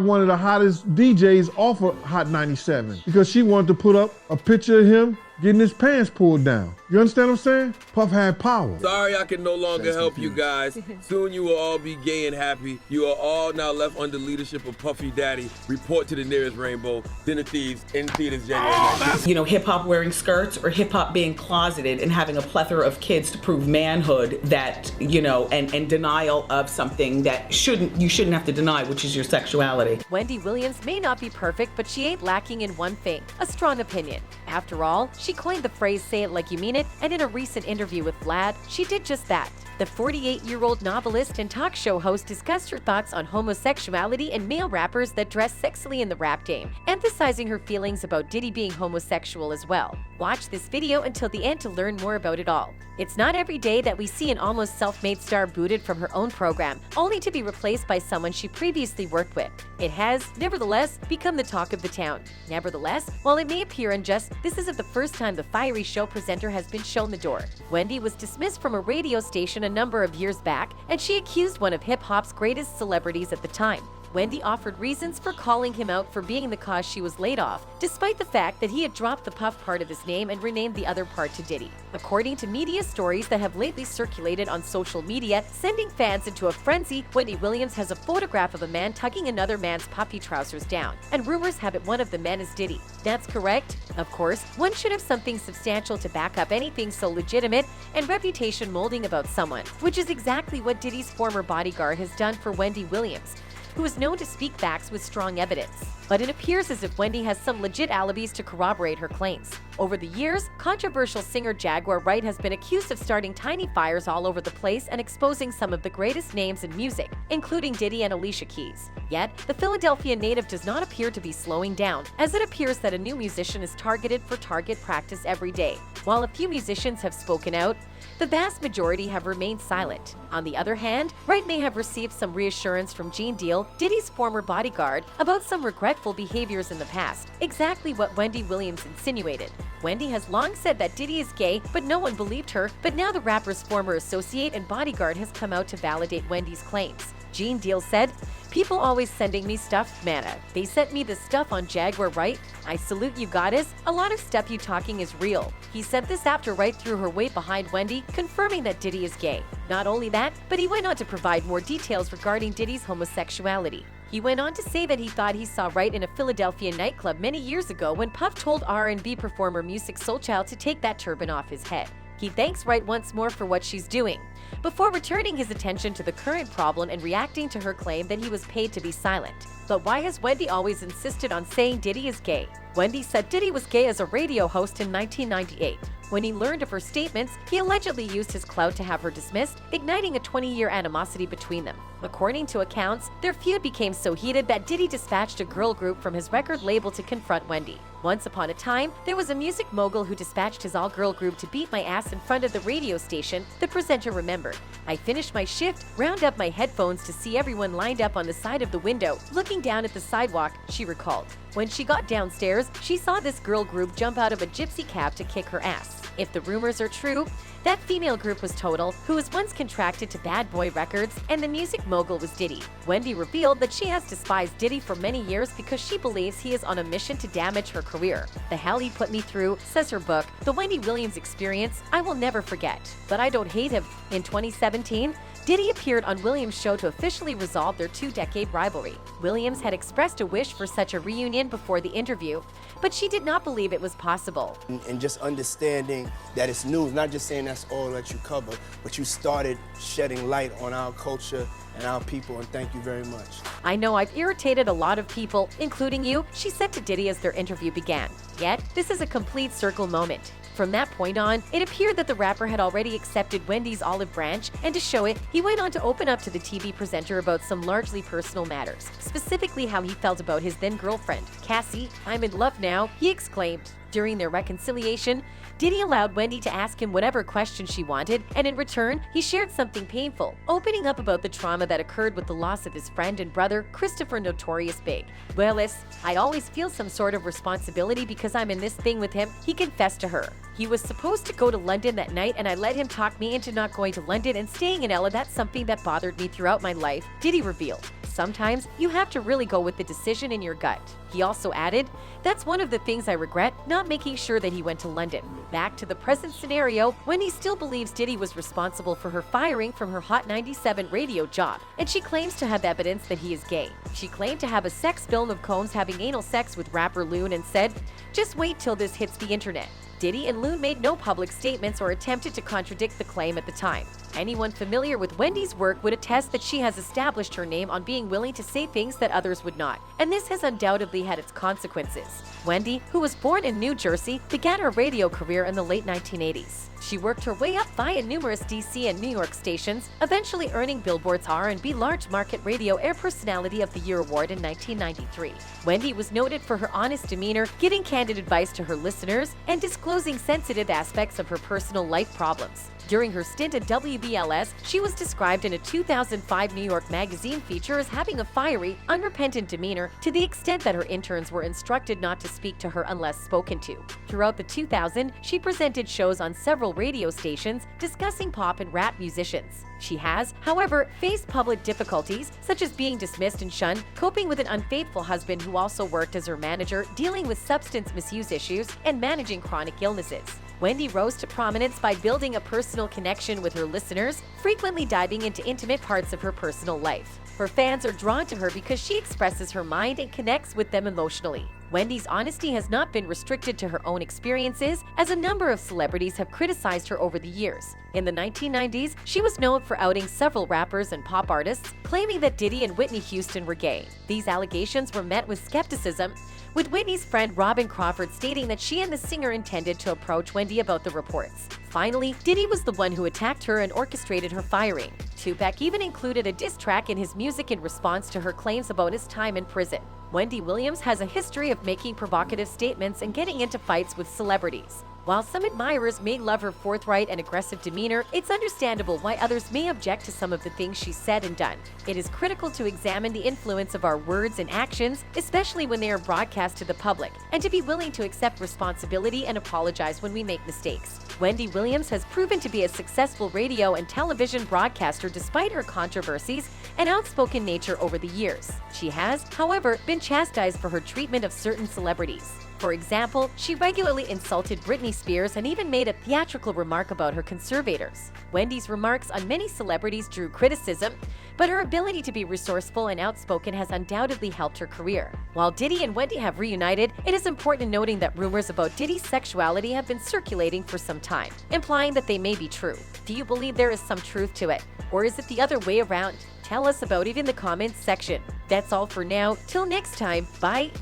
one of the hottest DJs off of Hot 97 because she wanted to put up a picture of him getting his pants pulled down. You understand what I'm saying? Puff had power. Sorry I can no longer help you guys. Soon you will all be gay and happy. You are all now left under leadership of Puffy Daddy. Report to the nearest rainbow. Dinner Thieves in theaters January 19th. You know, hip-hop wearing skirts or hip-hop being closeted and having a plethora of kids to prove manhood that, you know, and denial of something that you shouldn't have to deny, which is your sexuality. Wendy Williams may not be perfect, but she ain't lacking in one thing: a strong opinion. After all, she coined the phrase "say it like you mean it," and in a recent interview with Vlad, she did just that. The 48-year-old novelist and talk show host discussed her thoughts on homosexuality and male rappers that dress sexily in the rap game, emphasizing her feelings about Diddy being homosexual as well. Watch this video until the end to learn more about it all. It's not every day that we see an almost self-made star booted from her own program, only to be replaced by someone she previously worked with. It has, nevertheless, become the talk of the town. Nevertheless, while it may appear unjust, this isn't the first time the fiery show presenter has been shown the door. Wendy was dismissed from a radio station a number of years back, and she accused one of hip-hop's greatest celebrities at the time. Wendy offered reasons for calling him out for being the cause she was laid off, despite the fact that he had dropped the Puff part of his name and renamed the other part to Diddy. According to media stories that have lately circulated on social media, sending fans into a frenzy, Wendy Williams has a photograph of a man tugging another man's puffy trousers down, and rumors have it one of the men is Diddy. That's correct. Of course, one should have something substantial to back up anything so legitimate and reputation molding about someone, which is exactly what Diddy's former bodyguard has done for Wendy Williams, who is known to speak facts with strong evidence. But it appears as if Wendy has some legit alibis to corroborate her claims. Over the years, controversial singer Jaguar Wright has been accused of starting tiny fires all over the place and exposing some of the greatest names in music, including Diddy and Alicia Keys. Yet, the Philadelphia native does not appear to be slowing down, as it appears that a new musician is targeted for target practice every day. While a few musicians have spoken out, the vast majority have remained silent. On the other hand, Wright may have received some reassurance from Gene Deal, Diddy's former bodyguard, about some regretful behaviors in the past, exactly what Wendy Williams insinuated. Wendy has long said that Diddy is gay, but no one believed her, but now the rapper's former associate and bodyguard has come out to validate Wendy's claims. Gene Deal said, "People always sending me stuff, manna. They sent me this stuff on Jaguar Wright. I salute you, goddess. A lot of stuff you talking is real." He said this after Wright threw her weight behind Wendy, confirming that Diddy is gay. Not only that, but he went on to provide more details regarding Diddy's homosexuality. He went on to say that he thought he saw Wright in a Philadelphia nightclub many years ago when Puff told R&B performer Music Soulchild to take that turban off his head. He thanks Wright once more for what she's doing, before returning his attention to the current problem and reacting to her claim that he was paid to be silent. But why has Wendy always insisted on saying Diddy is gay? Wendy said Diddy was gay as a radio host in 1998. When he learned of her statements, he allegedly used his clout to have her dismissed, igniting a 20-year animosity between them. According to accounts, their feud became so heated that Diddy dispatched a girl group from his record label to confront Wendy. Once upon a time, there was a music mogul who dispatched his all-girl group to beat my ass in front of the radio station, the presenter remembered. "I finished my shift, round up my headphones to see everyone lined up on the side of the window, looking down at the sidewalk," she recalled. When she got downstairs, she saw this girl group jump out of a gypsy cab to kick her ass. If the rumors are true, that female group was Total, who was once contracted to Bad Boy Records, and the music mogul was Diddy. Wendy revealed that she has despised Diddy for many years because she believes he is on a mission to damage her career. "The hell he put me through," says her book, The Wendy Williams Experience, "I will never forget. But I don't hate him." In 2017, Diddy appeared on Williams' show to officially resolve their two-decade rivalry. Williams had expressed a wish for such a reunion before the interview, but she did not believe it was possible. And just understanding that it's news, not just saying that's all that you cover, but you started shedding light on our culture and our people, and thank you very much. "I know I've irritated a lot of people, including you," she said to Diddy as their interview began. Yet, this is a complete circle moment. From that point on, it appeared that the rapper had already accepted Wendy's olive branch, and to show it, he went on to open up to the TV presenter about some largely personal matters, specifically how he felt about his then-girlfriend. "Cassie, I'm in love now," he exclaimed. During their reconciliation, Diddy allowed Wendy to ask him whatever questions she wanted, and in return, he shared something painful, opening up about the trauma that occurred with the loss of his friend and brother, Christopher Notorious Big. "Well, I always feel some sort of responsibility because I'm in this thing with him," he confessed to her. "He was supposed to go to London that night, and I let him talk me into not going to London and staying in Ella. That's something that bothered me throughout my life," Diddy revealed. "Sometimes you have to really go with the decision in your gut." He also added, "That's one of the things I regret, not making sure that he went to London." Back to the present scenario, Wendy still believes Diddy was responsible for her firing from her Hot 97 radio job, and she claims to have evidence that he is gay. She claimed to have a sex film of Combs having anal sex with rapper Loon and said, "Just wait till this hits the internet." Diddy and Loon made no public statements or attempted to contradict the claim at the time. Anyone familiar with Wendy's work would attest that she has established her name on being willing to say things that others would not, and this has undoubtedly had its consequences. Wendy, who was born in New Jersey, began her radio career in the late 1980s. She worked her way up via numerous DC and New York stations, eventually earning Billboard's R&B Large Market Radio Air Personality of the Year award in 1993. Wendy was noted for her honest demeanor, giving candid advice to her listeners, and disclosing sensitive aspects of her personal life problems. During her stint at WBLS, she was described in a 2005 New York Magazine feature as having a fiery, unrepentant demeanor to the extent that her interns were instructed not to speak to her unless spoken to. Throughout the 2000s, she presented shows on several radio stations discussing pop and rap musicians. She has, however, faced public difficulties, such as being dismissed and shunned, coping with an unfaithful husband who also worked as her manager, dealing with substance misuse issues, and managing chronic illnesses. Wendy rose to prominence by building a personal connection with her listeners, frequently diving into intimate parts of her personal life. Her fans are drawn to her because she expresses her mind and connects with them emotionally. Wendy's honesty has not been restricted to her own experiences, as a number of celebrities have criticized her over the years. In the 1990s, she was known for outing several rappers and pop artists, claiming that Diddy and Whitney Houston were gay. These allegations were met with skepticism, with Whitney's friend Robin Crawford stating that she and the singer intended to approach Wendy about the reports. Finally, Diddy was the one who attacked her and orchestrated her firing. Tupac even included a diss track in his music in response to her claims about his time in prison. Wendy Williams has a history of making provocative statements and getting into fights with celebrities. While some admirers may love her forthright and aggressive demeanor, it's understandable why others may object to some of the things she's said and done. It is critical to examine the influence of our words and actions, especially when they are broadcast to the public, and to be willing to accept responsibility and apologize when we make mistakes. Wendy Williams has proven to be a successful radio and television broadcaster despite her controversies and outspoken nature over the years. She has, however, been chastised for her treatment of certain celebrities. For example, she regularly insulted Britney Spears and even made a theatrical remark about her conservators. Wendy's remarks on many celebrities drew criticism, but her ability to be resourceful and outspoken has undoubtedly helped her career. While Diddy and Wendy have reunited, it is important noting that rumors about Diddy's sexuality have been circulating for some time, implying that they may be true. Do you believe there is some truth to it? Or is it the other way around? Tell us about it in the comments section. That's all for now. Till next time, bye.